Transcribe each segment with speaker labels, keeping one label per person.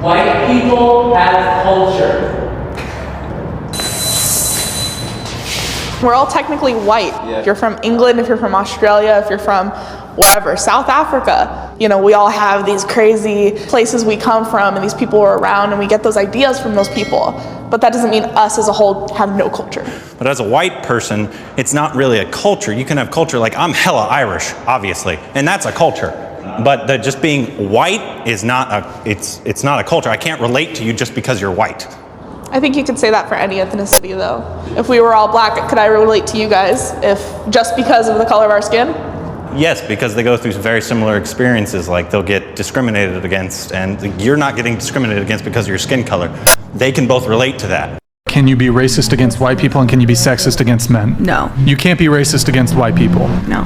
Speaker 1: White people have culture.
Speaker 2: We're all technically white.
Speaker 3: Yeah.
Speaker 2: If you're from England, if you're from Australia, if you're from wherever, South Africa, you know, we all have these crazy places we come from and these people are around and we get those ideas from those people. But that doesn't mean us as a whole have no culture.
Speaker 4: But as a white person, it's not really a culture. You can have culture like I'm hella Irish, obviously, and that's a culture. But just being white is not it's not a culture. I can't relate to you just because you're white.
Speaker 2: I think you could say that for any ethnicity though. If we were all black, could I relate to you guys if just because of the color of our skin?
Speaker 4: Yes, because they go through very similar experiences, like they'll get discriminated against, and you're not getting discriminated against because of your skin color. They can both relate to that.
Speaker 5: Can you be racist against white people and can you be sexist against men?
Speaker 6: No.
Speaker 5: You can't be racist against white people.
Speaker 6: No.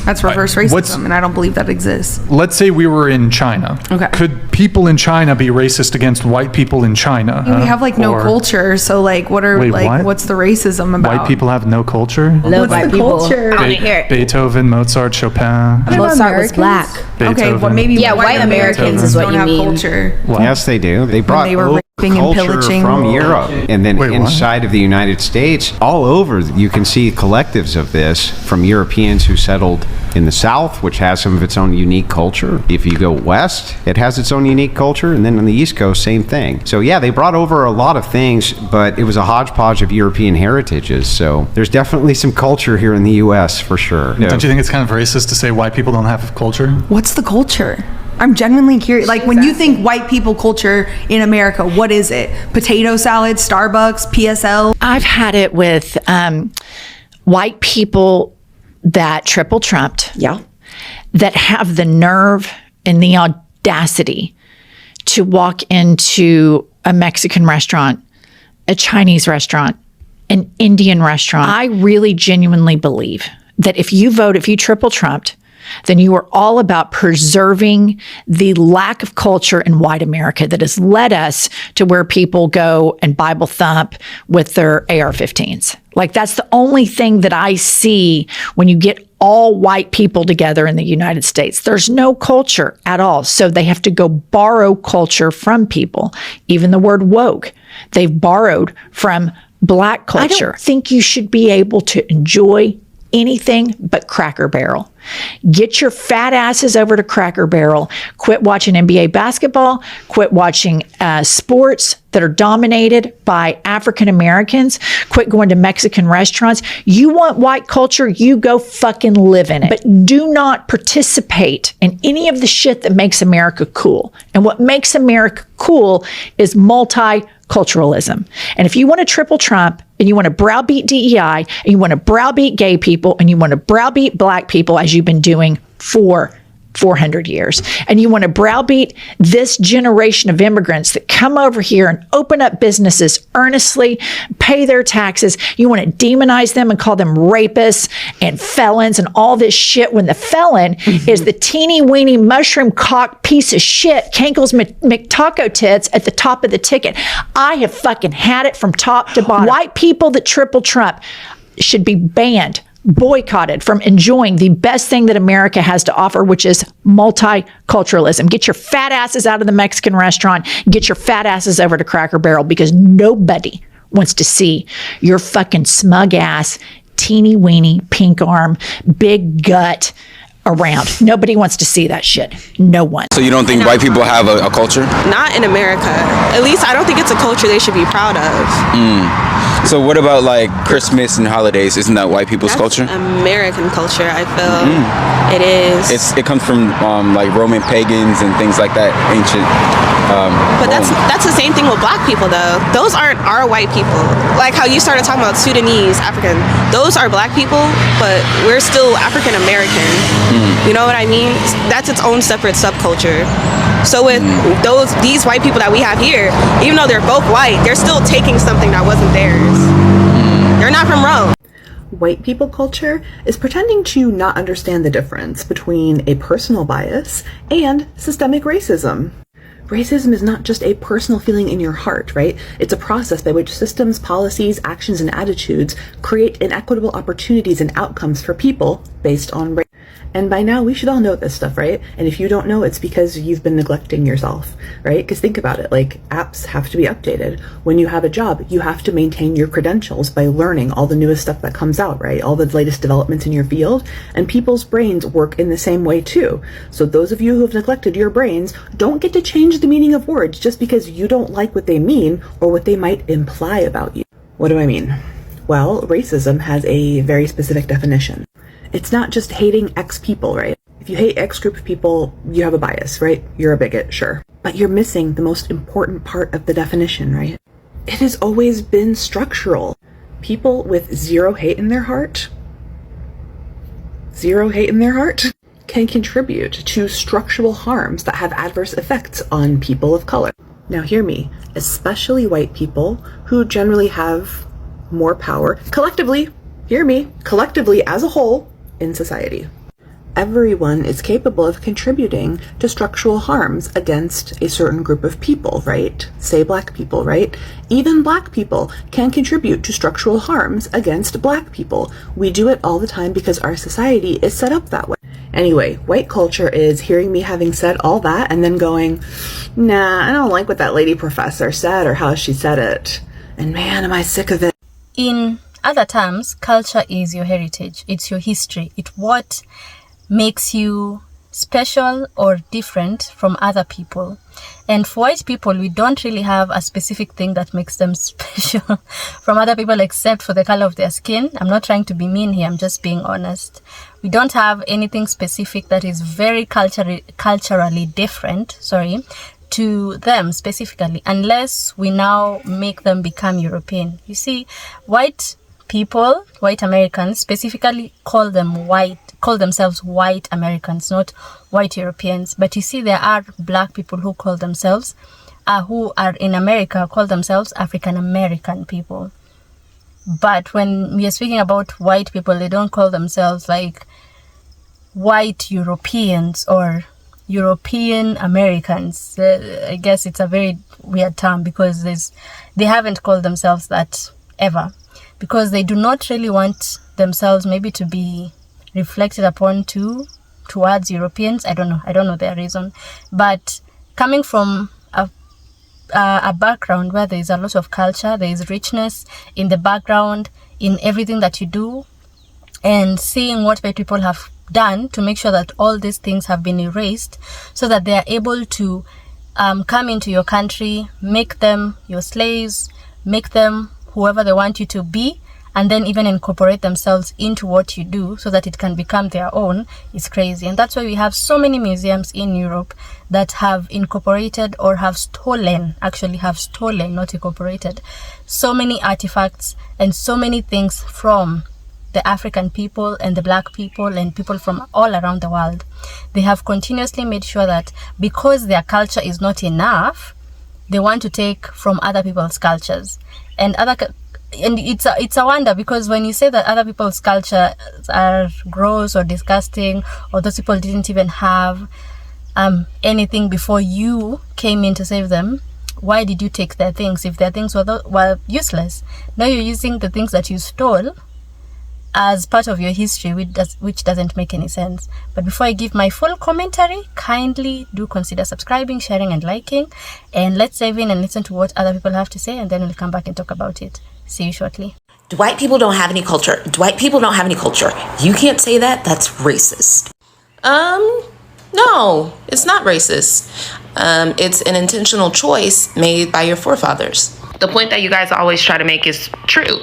Speaker 6: That's reverse racism, and I don't believe that exists.
Speaker 5: Let's say we were in China.
Speaker 6: Okay.
Speaker 5: Could people in China be racist against white people in China?
Speaker 6: We have like no culture, so like what are
Speaker 5: Wait,
Speaker 6: like
Speaker 5: what?
Speaker 6: what's the racism about?
Speaker 5: White people have no culture?
Speaker 7: Love white people.
Speaker 6: culture?
Speaker 7: I want to hear it.
Speaker 5: Beethoven, Mozart, Chopin.
Speaker 7: Mozart was black.
Speaker 5: Beethoven.
Speaker 6: Okay, well maybe
Speaker 7: Yeah, white Americans is what
Speaker 6: don't
Speaker 7: you
Speaker 6: have
Speaker 7: mean.
Speaker 6: culture.
Speaker 5: What?
Speaker 3: Yes, they do. They brought
Speaker 6: they were raping and
Speaker 3: culture
Speaker 6: pillaging.
Speaker 3: from Europe. And then
Speaker 5: Wait, what?
Speaker 3: inside of the United States, all over, you can see collectives of this from Europeans who settled in the South, which has some of its own unique culture. If you go west, it has its own unique culture. And then on the East Coast, same thing. So yeah, they brought over a lot of things, but it was a hodgepodge of European heritages. So there's definitely some culture here in the U.S. for sure.
Speaker 5: Don't you think it's kind of racist to say white people don't have culture?
Speaker 6: What's the culture? I'm genuinely curious. Like when you think white people culture in America, what is it? Potato salad, Starbucks, PSL?
Speaker 8: I've had it with white people that triple trumped.
Speaker 7: Yeah.
Speaker 8: That have the nerve and the audacity to walk into a Mexican restaurant, a Chinese restaurant, an Indian restaurant. I really genuinely believe that if you triple trumped, then you are all about preserving the lack of culture in white America that has led us to where people go and Bible thump with their AR-15s. Like that's the only thing that I see when you get all white people together in the United States. There's no culture at all. So they have to go borrow culture from people. Even the word woke, they've borrowed from black culture. I don't think you should be able to enjoy anything but Cracker Barrel. Get your fat asses over to Cracker Barrel. Quit watching NBA basketball. Quit watching sports that are dominated by African Americans. Quit going to Mexican restaurants. You want white culture, you go fucking live in it. But do not participate in any of the shit that makes America cool. And what makes America cool is multiculturalism. And if you want to triple Trump and you want to browbeat DEI and you want to browbeat gay people and you want to browbeat black people as you've been doing for 400 years, and you want to browbeat this generation of immigrants that come over here and open up businesses earnestly, pay their taxes, you want to demonize them and call them rapists and felons and all this shit when the felon is the teeny weeny mushroom cock piece of shit, Kankles McTaco tits at the top of the ticket. I have fucking had it from top to bottom. White people that triple Trump should be banned, boycotted from enjoying the best thing that America has to offer, which is multiculturalism. Get your fat asses out of the Mexican restaurant. Get your fat asses over to Cracker Barrel because nobody wants to see your fucking smug ass, teeny weeny, pink arm, big gut around. Nobody wants to see that shit. No one.
Speaker 9: So you don't think white people have a culture?
Speaker 10: Not in America. At least I don't think it's a culture they should be proud of.
Speaker 9: So what about like Christmas and holidays? Isn't that white people's culture?
Speaker 10: American culture, I feel. It is.
Speaker 9: It comes from like Roman pagans and things like that, ancient.
Speaker 10: But that's the same thing with black people though. Those aren't our white people. Like how you started talking about Sudanese, African. Those are black people, but we're still African American. You know what I mean? That's its own separate subculture. So with these white people that we have here, even though they're both white, they're still taking something that wasn't theirs. They're not from Rome.
Speaker 11: White people culture is pretending to not understand the difference between a personal bias and systemic racism. Racism is not just a personal feeling in your heart, right? It's a process by which systems, policies, actions, and attitudes create inequitable opportunities and outcomes for people based on race. And by now, we should all know this stuff, right? And if you don't know, it's because you've been neglecting yourself, right? Because think about it, like apps have to be updated. When you have a job, you have to maintain your credentials by learning all the newest stuff that comes out, right? All the latest developments in your field. And people's brains work in the same way too. So those of you who have neglected your brains don't get to change the meaning of words just because you don't like what they mean or what they might imply about you. What do I mean? Well, racism has a very specific definition. It's not just hating X people, right? If you hate X group of people, you have a bias, right? You're a bigot, sure. But you're missing the most important part of the definition, right? It has always been structural. People with zero hate in their heart can contribute to structural harms that have adverse effects on people of color. Now hear me, especially white people who generally have more power collectively, hear me, collectively as a whole in society. Everyone is capable of contributing to structural harms against a certain group of people, right? Say black people, right? Even black people can contribute to structural harms against black people. We do it all the time because our society is set up that way. Anyway, white culture is hearing me having said all that and then going, nah, I don't like what that lady professor said or how she said it. And man, am I sick of it.
Speaker 12: In other terms, culture is your heritage. It's your history. It's what makes you special or different from other people. And for white people, we don't really have a specific thing that makes them special from other people except for the color of their skin. I'm not trying to be mean here. I'm just being honest. We don't have anything specific that is very culturally different, to them specifically, unless we now make them become European. You see, white people, white Americans specifically call themselves white Americans, not white Europeans. But you see, there are black people who call themselves, who are in America, call themselves African American people. But when we are speaking about white people, they don't call themselves like white Europeans or European Americans. I guess it's a very weird term because they haven't called themselves that ever, because they do not really want themselves maybe to be reflected upon towards Europeans. I don't know their reason, but coming from a background where there is a lot of culture, there is richness in the background, in everything that you do, and seeing what white people have done to make sure that all these things have been erased so that they are able to come into your country, make them your slaves, make them whoever they want you to be, and then even incorporate themselves into what you do so that it can become their own, is crazy. And that's why we have so many museums in Europe that have incorporated or have stolen, not incorporated, so many artifacts and so many things from the African people and the black people and people from all around the world. They have continuously made sure that because their culture is not enough, they want to take from other people's cultures. And it's a wonder, because when you say that other people's culture are gross or disgusting, or those people didn't even have anything before you came in to save them, why did you take their things if their things were useless? Now you're using the things that you stole as part of your history, which doesn't make any sense. But before I give my full commentary, kindly do consider subscribing, sharing and liking, and let's dive in and listen to what other people have to say, and then we'll come back and talk about it. See you shortly.
Speaker 13: White people don't have any culture. White people don't have any culture. You can't say that. That's racist. No, it's not racist. It's an intentional choice made by your forefathers. The point that you guys always try to make is true.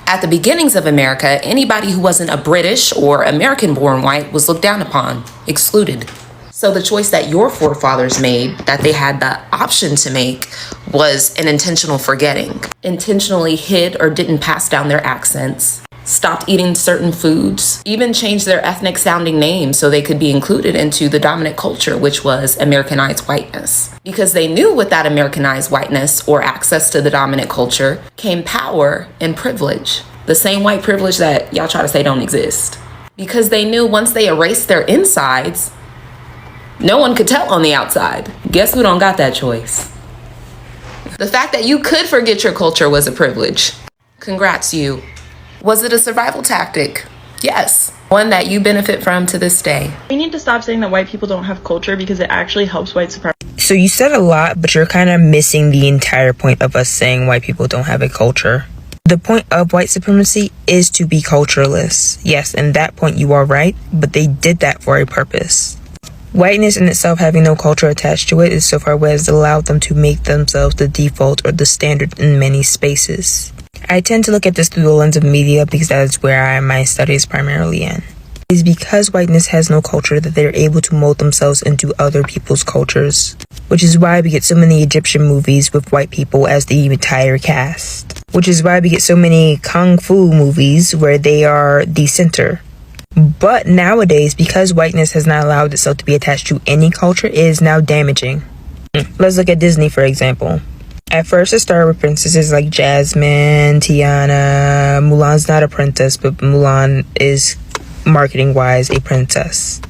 Speaker 13: At the beginnings of America, anybody who wasn't a British or American-born white was looked down upon, excluded. So the choice that your forefathers made, that they had the option to make, was an intentional forgetting. Intentionally hid or didn't pass down their accents, stopped eating certain foods, even changed their ethnic sounding names so they could be included into the dominant culture, which was Americanized whiteness. Because they knew with that Americanized whiteness or access to the dominant culture came power and privilege. The same white privilege that y'all try to say don't exist. Because they knew once they erased their insides, no one could tell on the outside. Guess who don't got that choice? The fact that you could forget your culture was a privilege. Congrats, you. Was it a survival tactic? Yes. one that you benefit from to this day.
Speaker 14: We need to stop saying that white people don't have culture because it actually helps white supremacy.
Speaker 15: So you said a lot, but you're kind of missing the entire point of us saying white people don't have a culture. The point of white supremacy is to be cultureless. Yes, and that point you are right, but they did that for a purpose. Whiteness in itself having no culture attached to it is so far what has allowed them to make themselves the default or the standard in many spaces. I tend to look at this through the lens of media because that is where my studies primarily in. It is because whiteness has no culture that they're able to mold themselves into other people's cultures, which is why we get so many Egyptian movies with white people as the entire cast, which is why we get so many kung fu movies where they are the center. But nowadays, because whiteness has not allowed itself to be attached to any culture, it is now damaging. Let's look at Disney, for example. At first, it started with princesses like Jasmine, Tiana. Mulan's not a princess, but Mulan is, marketing-wise, a princess.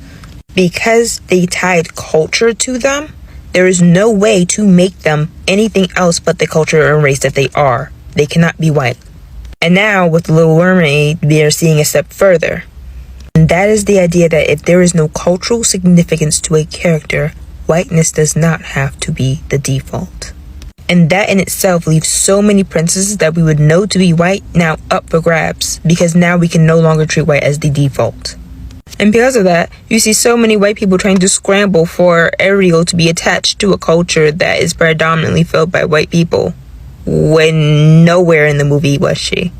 Speaker 15: Because they tied culture to them, there is no way to make them anything else but the culture and race that they are. They cannot be white. And now, with The Little Mermaid, they are seeing a step further. And that is the idea that if there is no cultural significance to a character, whiteness does not have to be the default. And that in itself leaves so many princesses that we would know to be white now up for grabs, because now we can no longer treat white as the default. And because of that, you see so many white people trying to scramble for Ariel to be attached to a culture that is predominantly filled by white people, when nowhere in the movie was she.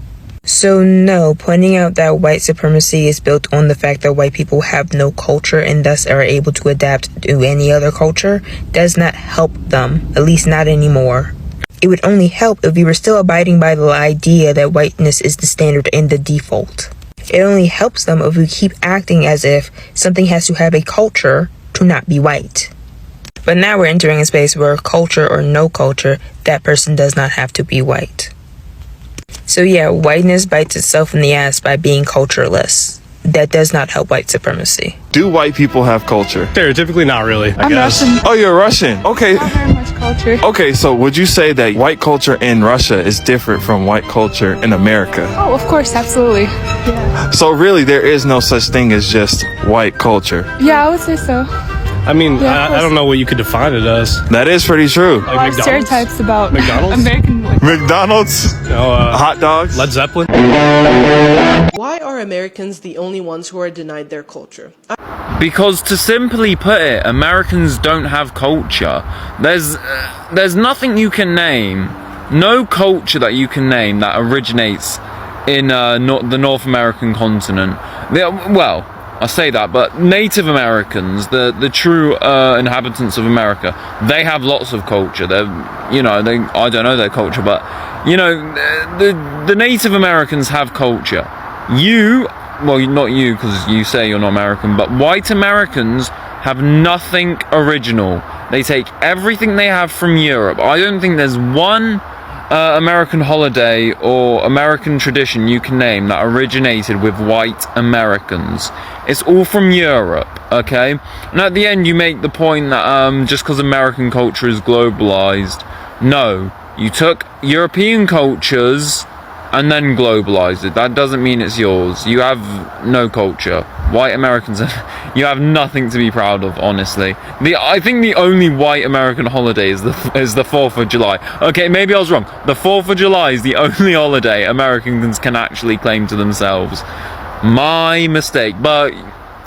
Speaker 15: So no, pointing out that white supremacy is built on the fact that white people have no culture and thus are able to adapt to any other culture does not help them, at least not anymore. It would only help if we were still abiding by the idea that whiteness is the standard and the default. It only helps them if we keep acting as if something has to have a culture to not be white. But now we're entering a space where culture or no culture, that person does not have to be white. So yeah, whiteness bites itself in the ass by being cultureless. That does not help white supremacy.
Speaker 16: Do white people have culture?
Speaker 17: Stereotypically, not really, I guess.
Speaker 16: Russian. Oh, you're Russian. Okay.
Speaker 2: Not very much culture.
Speaker 16: Okay, so would you say that white culture in Russia is different from white culture in America?
Speaker 2: Oh, of course, absolutely. Yeah.
Speaker 16: So really, there is no such thing as just white culture?
Speaker 2: Yeah, I would say so.
Speaker 17: I mean, I don't know what you could define it as.
Speaker 16: That is pretty true.
Speaker 2: Like a lot of stereotypes about
Speaker 17: McDonald's?
Speaker 2: American.
Speaker 16: McDonald's?
Speaker 17: Hot
Speaker 16: dogs?
Speaker 17: Led Zeppelin?
Speaker 18: Why are Americans the only ones who are denied their culture?
Speaker 19: Because to simply put it, Americans don't have culture. There's nothing you can name, no culture that you can name that originates in the North American continent. Well, I say that, but Native Americans, the true inhabitants of America, they have lots of culture. I don't know their culture, but the Native Americans have culture. Well, not you, because you say you're not American, but white Americans have nothing original. They take everything they have from Europe. I don't think there's one American holiday or American tradition you can name that originated with white Americans. It's all from Europe, okay? And at the end you make the point that just because American culture is globalized, no, you took European cultures and then globalized it. That doesn't mean it's yours. You have no culture. White Americans, you have nothing to be proud of, honestly. I think the only white American holiday is the 4th of July. Okay, maybe I was wrong. The 4th of July is the only holiday Americans can actually claim to themselves. My mistake, but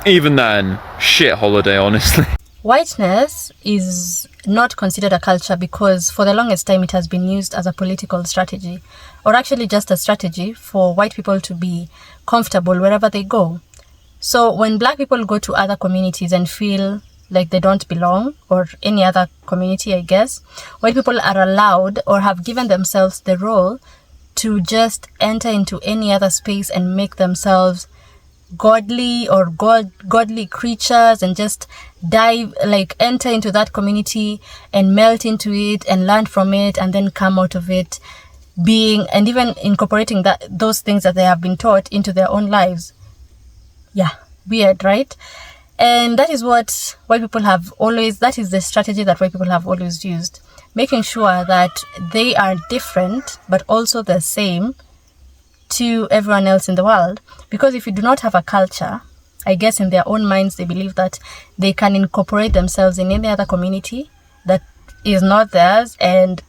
Speaker 19: even then, shit holiday, honestly.
Speaker 12: Whiteness is not considered a culture because for the longest time it has been used as a political strategy, or actually just a strategy for white people to be comfortable wherever they go. So when black people go to other communities and feel like they don't belong, or any other community, I guess, white people are allowed or have given themselves the role to just enter into any other space and make themselves godly or godly creatures and just enter into that community and melt into it and learn from it and then come out of it being, and even incorporating those things that they have been taught into their own lives. Yeah, weird, right? And that is what white people have always, that is the strategy that white people have always used, making sure that they are different but also the same to everyone else in the world. Because if you do not have a culture, I guess in their own minds they believe that they can incorporate themselves in any other community that is not theirs and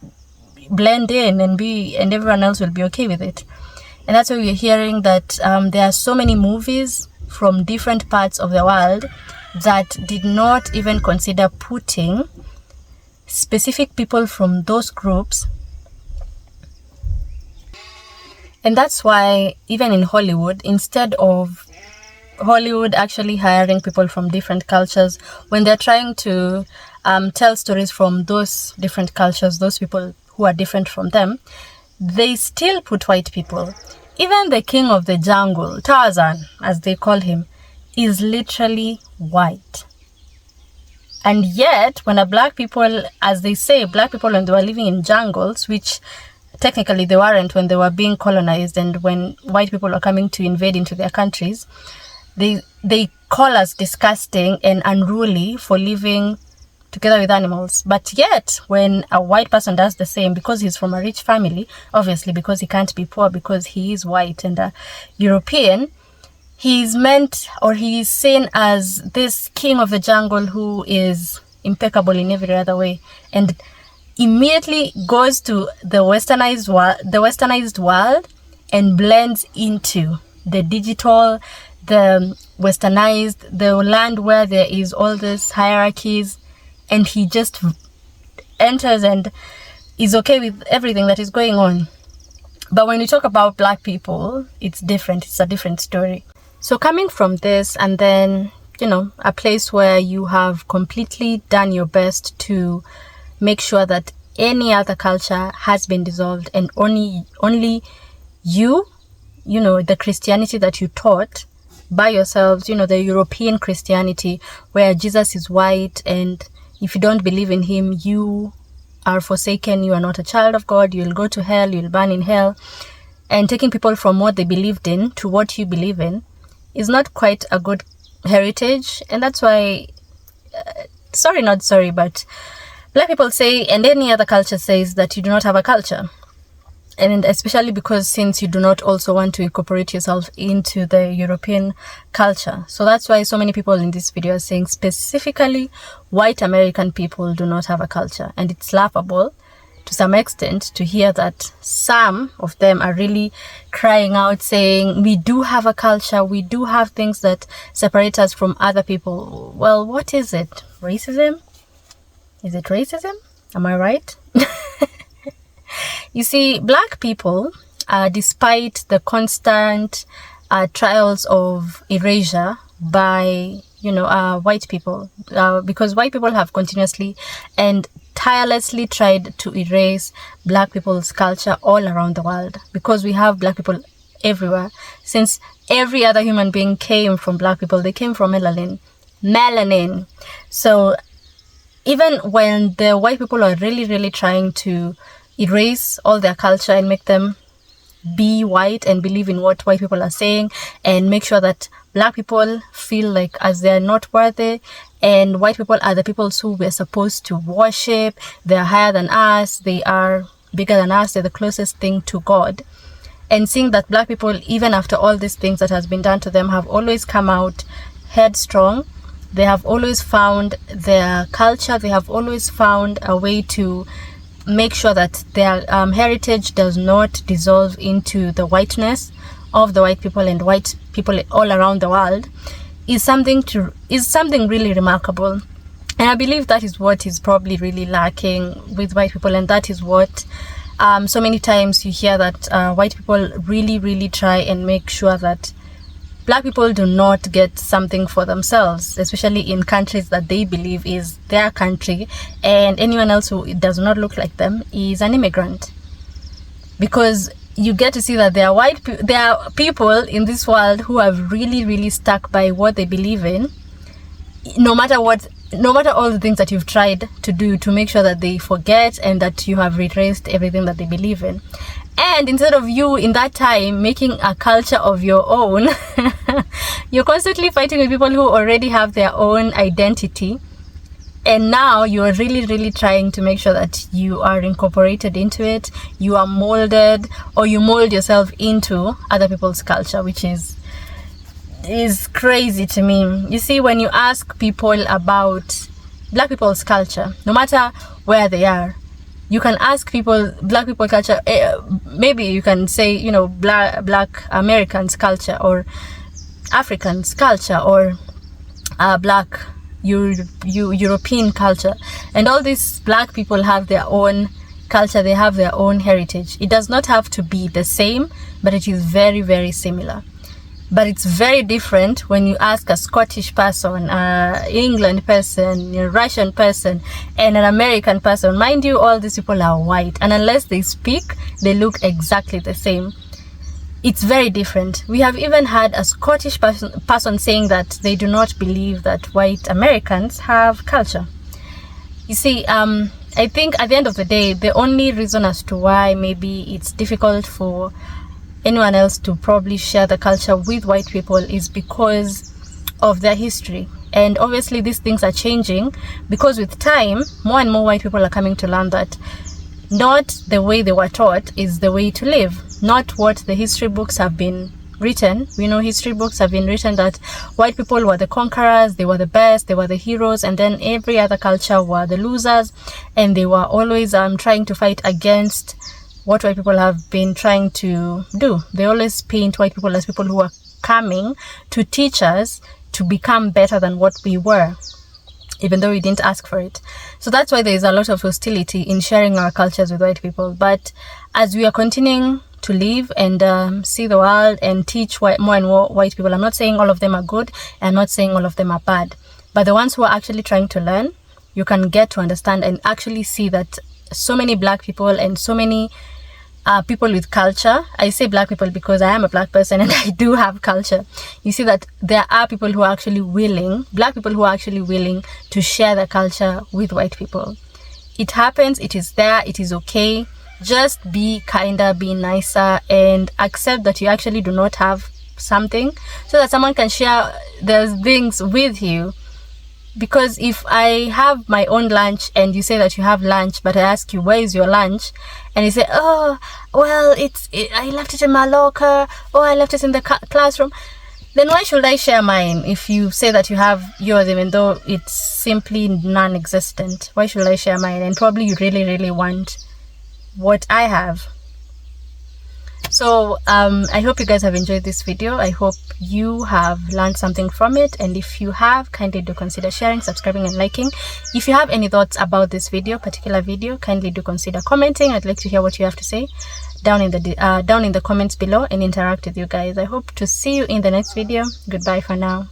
Speaker 12: blend in and everyone else will be okay with it. And that's why we're hearing that there are so many movies from different parts of the world that did not even consider putting specific people from those groups. And that's why even in Hollywood, instead of Hollywood actually hiring people from different cultures, when they're trying to tell stories from those different cultures, those people who are different from them, they still put white people. Even the king of the jungle, Tarzan, as they call him, is literally white. And yet, when a black people, as they say, black people when they were living in jungles, which technically they weren't when they were being colonized and when white people were coming to invade into their countries, they call us disgusting and unruly for living together with animals. But yet, when a white person does the same, because he's from a rich family, obviously because he can't be poor because he is white and a European, he's meant, or he is seen as this king of the jungle who is impeccable in every other way, and immediately goes to the westernized world and blends into the digital, the westernized, the land where there is all these hierarchies, and he just enters and is okay with everything that is going on. But when you talk about black people, it's different. It's a different story. So coming from this, and then, a place where you have completely done your best to make sure that any other culture has been dissolved and only you, the Christianity that you taught by yourselves, the European Christianity where Jesus is white, and if you don't believe in him, you are forsaken, you are not a child of God, you'll go to hell, you'll burn in hell. And taking people from what they believed in to what you believe in is not quite a good heritage. And that's why, but black people say, and any other culture says, that you do not have a culture. And especially because since you do not also want to incorporate yourself into the European culture. So that's why so many people in this video are saying specifically white American people do not have a culture. And it's laughable to some extent to hear that some of them are really crying out saying, we do have a culture, we do have things that separate us from other people. Well, what is it? Racism? Is it racism? Am I right? You see, black people, despite the constant trials of erasure by, white people, because white people have continuously and tirelessly tried to erase black people's culture all around the world, because we have black people everywhere. Since every other human being came from black people, they came from melanin. So even when the white people are really, really trying to erase all their culture and make them be white and believe in what white people are saying, and make sure that black people feel like as they're not worthy, and white people are the people who we're supposed to worship, they're higher than us, they are bigger than us, they're the closest thing to God. And seeing that black people, even after all these things that has been done to them, have always come out headstrong. They have always found their culture, they have always found a way to make sure that their heritage does not dissolve into the whiteness of the white people and white people all around the world, is something really remarkable. And I believe that is what is probably really lacking with white people, and that is what so many times you hear that white people really, really try and make sure that black people do not get something for themselves, especially in countries that they believe is their country, and anyone else who does not look like them is an immigrant. Because you get to see that there are people in this world who have really, really stuck by what they believe in, no matter all the things that you've tried to do to make sure that they forget and that you have erased everything that they believe in. And instead of you in that time making a culture of your own, you're constantly fighting with people who already have their own identity And now you are really trying to make sure that you are incorporated into it, you are molded, or you mold yourself into other people's culture, which is crazy to me. You see, when you ask people about black people's culture, no matter where they are, you can ask people black people culture, maybe you can say, you know, black Americans culture, or Africans culture, or black European culture, and all these black people have their own culture, they have their own heritage. It does not have to be the same, but it is very similar. But it's very different when you ask a Scottish person, England person, a Russian person, and an American person. Mind you, all these people are white, and unless they speak, they look exactly the same. It's very different. We have even had a Scottish person saying that they do not believe that white Americans have culture. You see, I think at the end of the day, the only reason as to why maybe it's difficult for anyone else to probably share the culture with white people is because of their history. And obviously these things are changing, because with time, more and more white people are coming to learn that not the way they were taught is the way to live, not what the history books have been written. We know history books have been written that white people were the conquerors, they were the best, they were the heroes, and then every other culture were the losers, and they were always trying to fight against what white people have been trying to do. They always paint white people as people who are coming to teach us to become better than what we were, even though we didn't ask for it. So that's why there is a lot of hostility in sharing our cultures with white people. But as we are continuing to live and see the world and teach more and more white people, I'm not saying all of them are good, I'm not saying all of them are bad, but the ones who are actually trying to learn, you can get to understand and actually see that so many black people and so many people with culture. I say black people because I am a black person and I do have culture. You see that there are people who are actually willing, black people who are actually willing to share their culture with white people. It happens, it is there, it is okay. Just be kinder, be nicer, and accept that you actually do not have something, so that someone can share those things with you. Because if I have my own lunch and you say that you have lunch, but I ask you, where is your lunch? And you say, oh, well, I left it in my locker, or I left it in the classroom. Then why should I share mine if you say that you have yours, even though it's simply non-existent? Why should I share mine? And probably you really want what I have. So I hope you guys have enjoyed this video. I hope you have learned something from it, and if you have, kindly do consider sharing, subscribing, and liking. If you have any thoughts about this particular video, kindly do consider commenting. I'd like to hear what you have to say down in the comments below and interact with you guys. I hope to see you in the next video. Goodbye for now.